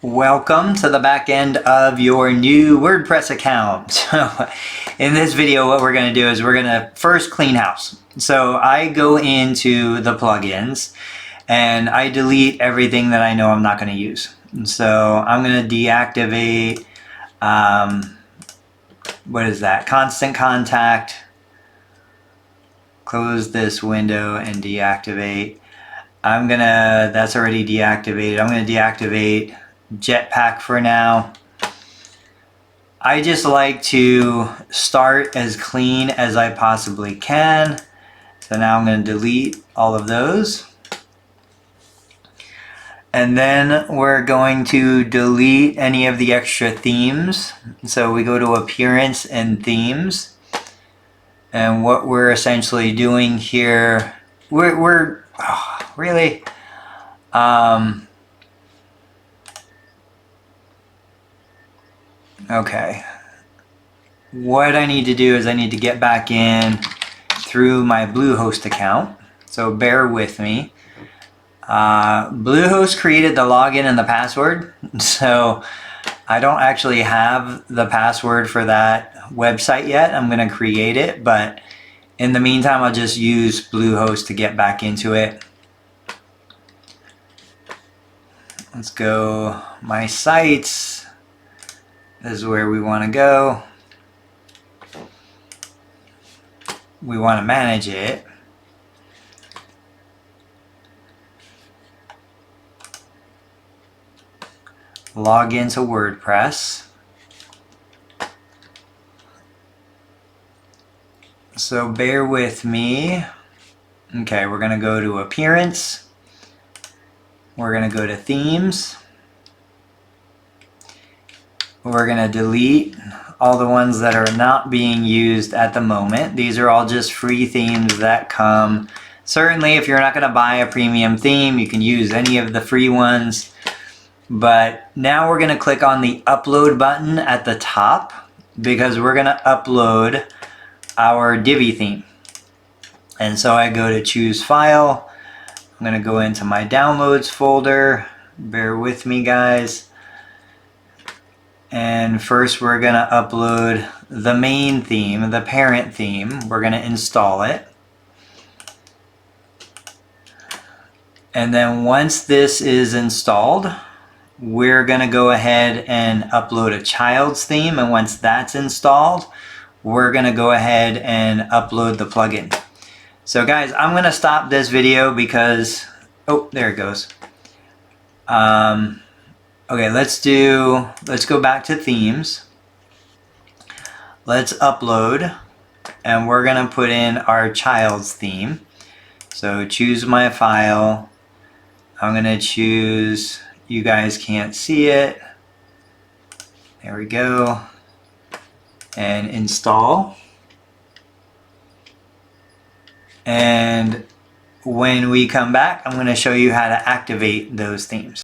Welcome to the back end of your new WordPress account. So in this video, what we're going to do is we're going to first clean house. So I go into the plugins and I delete everything that I know I'm not going to use. And so I'm going to deactivate, what is that? Constant Contact. Close this window and deactivate. That's already deactivated. I'm going to deactivate Jetpack for now. I just like to start as clean as I possibly can. So now I'm going to delete all of those. And then we're going to delete any of the extra themes. So we go to Appearance and Themes. And what we're essentially doing here, really? Okay. What I need to do is I need to get back in through my Bluehost account. So bear with me. Bluehost created the login and the password. So I don't actually have the password for that website yet. I'm going to create it, but in the meantime, I'll just use Bluehost to get back into it. Let's go My Sites. This is where we want to go. We want to manage it. Log into WordPress. So bear with me. Okay, we're going to go to Appearance. We're going to go to Themes. We're going to delete all the ones that are not being used at the moment. These are all just free themes that come. Certainly, if you're not going to buy a premium theme, you can use any of the free ones. But now we're going to click on the Upload button at the top because we're going to upload our Divi theme. And so I go to Choose File. I'm going to go into my Downloads folder. Bear with me, guys. And first we're going to upload the main theme, the parent theme. We're going to install it. And then once this is installed, we're going to go ahead and upload a child's theme. And once that's installed, we're going to go ahead and upload the plugin. So guys, I'm going to stop this video because, oh, there it goes. Okay, let's go back to themes. Let's upload, and we're going to put in our child's theme. So choose my file. I'm going to choose, you guys can't see it. There we go. And install. And when we come back, I'm going to show you how to activate those themes.